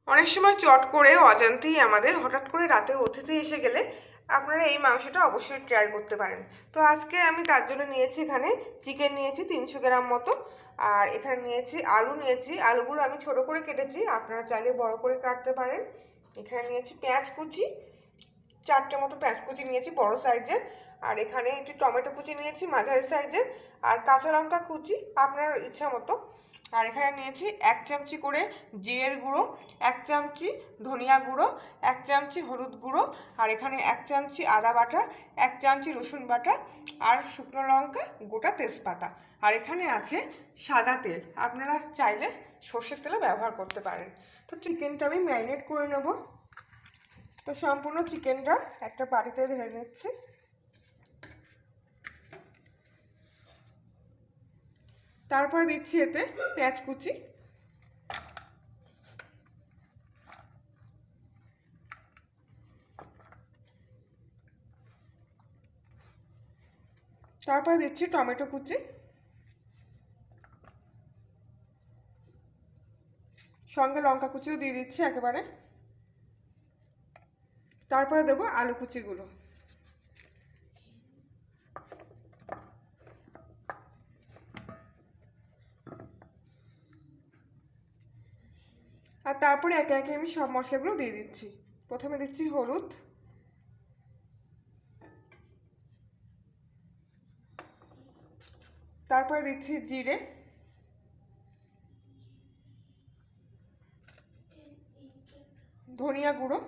অনেক সময় চট করে অজান্তেই আমাদের হঠাৎ করে রাতে অতিথি এসে গেলে আপনারা এই মাংসটা অবশ্যই ট্রাই করতে পারেন। তো আজকে আমি তার জন্য নিয়েছি, এখানে চিকেন নিয়েছি 300 গ্রাম মতো, আর এখানে নিয়েছি আলু নিয়েছি। আলুগুলো আমি ছোট করে কেটেছি, আপনারা চাইলে বড় করে কাটতে পারেন। এখানে নিয়েছি পেঁয়াজ কুচি, 4টে মতো পেঁয়াজ কুচি নিয়েছি বড় সাইজের। আর এখানে একটি টমেটো কুচি নিয়েছি মাঝারি সাইজের, আর কাঁচা লঙ্কা কুচি আপনার ইচ্ছা মতো। আর এখানে নিয়েছি 1 চামচি করে জিরের গুঁড়ো, 1 চামচি ধনিয়া গুঁড়ো, 1 চামচি হলুদ গুঁড়ো, আর এখানে 1 চামচি আদা বাটা, 1 চামচি রসুন বাটা, আর শুকনো লঙ্কা, গোটা তেজপাতা। আর এখানে আছে সাদা তেল, আপনারা চাইলে সর্ষের তেলও ব্যবহার করতে পারেন। তো চিকেনটা আমি ম্যারিনেট করে নেব। তো সম্পূর্ণ চিকেনটা একটা বাটিতে ঢেলে নিচ্ছি। তারপর দিচ্ছি এতে পেঁয়াজ কুচি, তারপর দিচ্ছি টমেটো কুচি, সঙ্গে লঙ্কা কুচিও দিয়ে দিচ্ছি একেবারে। তারপরে দেবো আলু কুচিগুলো, আর তারপরে একে একে আমি সব মশলাগুলো দিয়ে দিচ্ছি। প্রথমে দিচ্ছি হলুদ, তারপরে দিচ্ছি জিরে, ধনিয়া গুঁড়ো,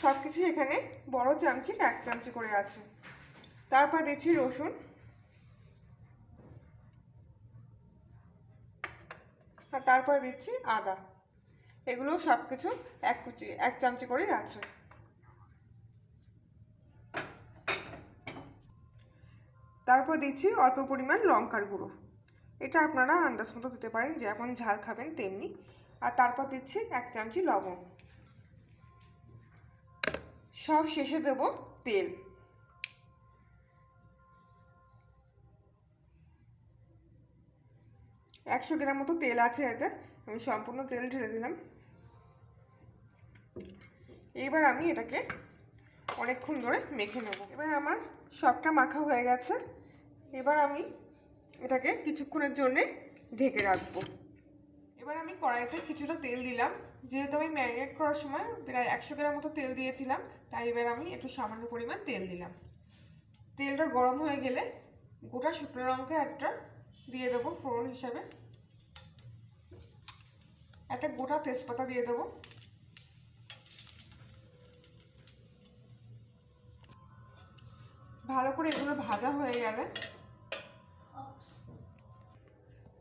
সব কিছু এখানে বড় চামচি 1 চামচি করে আছে। তারপর দিচ্ছি রসুন, আর তারপরে দিচ্ছি আদা। এগুলো সব কিছু 1 চামচি করেই আছে। তারপর দিচ্ছি অল্প পরিমাণ লঙ্কার গুঁড়ো, এটা আপনারা আন্দাজ মতো দিতে পারেন, যেমন ঝাল খাবেন তেমনি। আর তারপর দিচ্ছি 1 চামচি লবণ। সব শেষে দেব তেল। একশো গ্রাম মতো তেল আছে এতে, আমি সম্পূর্ণ তেল ঢেলে দিলাম। এবার আমি এটাকে অনেকক্ষণ ধরে মেখে নেব। এবার আমার সবটা মাখা হয়ে গেছে। এবার আমি এটাকে কিছুক্ষণের জন্যে ঢেকে রাখবো। এবার আমি কড়াইতে কিছুটা তেল দিলাম, যেহেতু আমি ম্যারিনেট করার সময় প্রায় 100 গ্রাম মতো তেল দিয়েছিলাম, তাই এবার আমি একটু সামান্য পরিমাণ তেল দিলাম। তেলটা গরম হয়ে গেলে গোটা শুকনো লঙ্কা একটা দিয়ে দেবো ফোড়ন হিসাবে, একটা গোটা তেজপাতা দিয়ে দেবো। ভালো করে এগুলো ভাজা হয়ে গেলে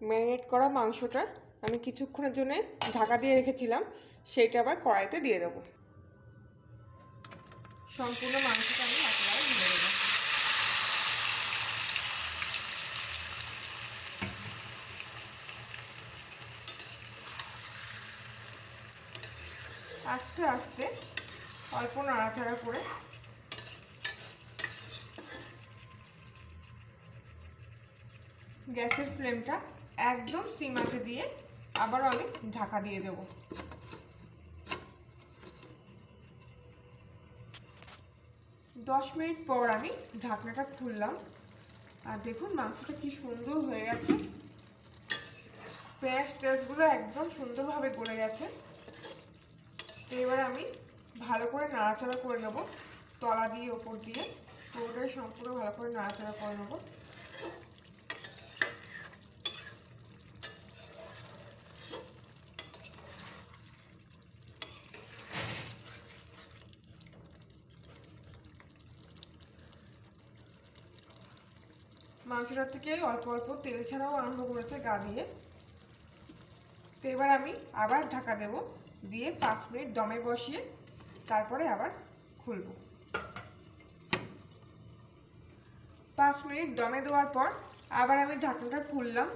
ম্যারিনেট করা মাংসটা আমি কিছুক্ষণের জন্য ঢাকা দিয়ে রেখেছিলাম, সেইটা আবার কড়াইতে দিয়ে দেবো। সম্পূর্ণ মাংসটা আমি একেবারে দিয়ে দেবো। আস্তে আস্তে অল্প নাড়াচাড়া করে গ্যাসের ফ্লেমটা একদম সিম আঁচে দিয়ে আবারও আমি ঢাকা দিয়ে দেবো। 10 মিনিট পর আমি ঢাকনাটা খুললাম, আর দেখুন মাংসটা কি সুন্দর হয়ে গেছে। পেঁয়াজ টেস্টগুলো একদম সুন্দরভাবে গলে গেছে। তো এবার আমি ভালো করে নাড়াচাড়া করে নেব, তলা দিয়ে ওপর দিয়ে পুরোটাই সম্পূর্ণ ভালো করে নাড়াচাড়া করে নেব। মাংসটার থেকে অল্প অল্প তেল ছাড়াও আরম্ভ করেছে গা দিয়ে। তো এবার আমি আবার ঢাকা দেব, দিয়ে 5 মিনিট দমে বসিয়ে তারপরে আবার খুলব। 5 মিনিট দমে দেওয়ার পর আবার আমি ঢাকনাটা খুললাম,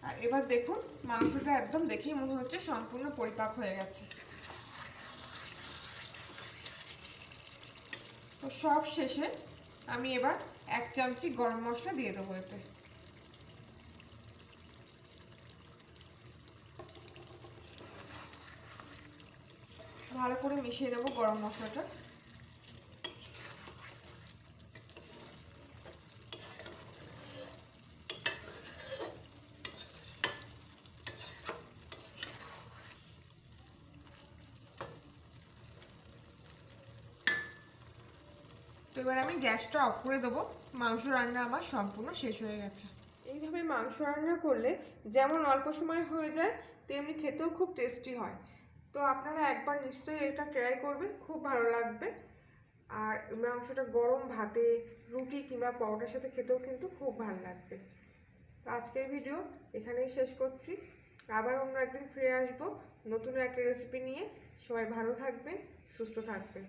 আর এবার দেখুন মাংসটা একদম দেখেই মনে হচ্ছে সম্পূর্ণ পরিপাক হয়ে গেছে। তো সব শেষে আমি এবার 1 চামচি গরম মশলা দিয়ে দেবো এতে। ভালো করে মিশিয়ে নেবো গরম মশলাটা। তো এবার আমি গ্যাসটা অফ করে দেবো। মাংস রান্না আমার সম্পূর্ণ শেষ হয়ে গেছে। এইভাবে মাংস রান্না করলে যেমন অল্প সময় হয়ে যায়, তেমনি খেতেও খুব টেস্টি হয়। তো আপনারা একবার নিশ্চয়ই এটা ট্রাই করবেন, খুব ভালো লাগবে। আর মাংসটা গরম ভাতে, রুটি কিংবা পরোটার সাথে খেতেও কিন্তু খুব ভালো লাগবে। তো আজকের ভিডিও এখানেই শেষ করছি। আবার অন্য একদিন ফিরে আসবো নতুন একটা রেসিপি নিয়ে। সবাই ভালো থাকবেন, সুস্থ থাকবেন।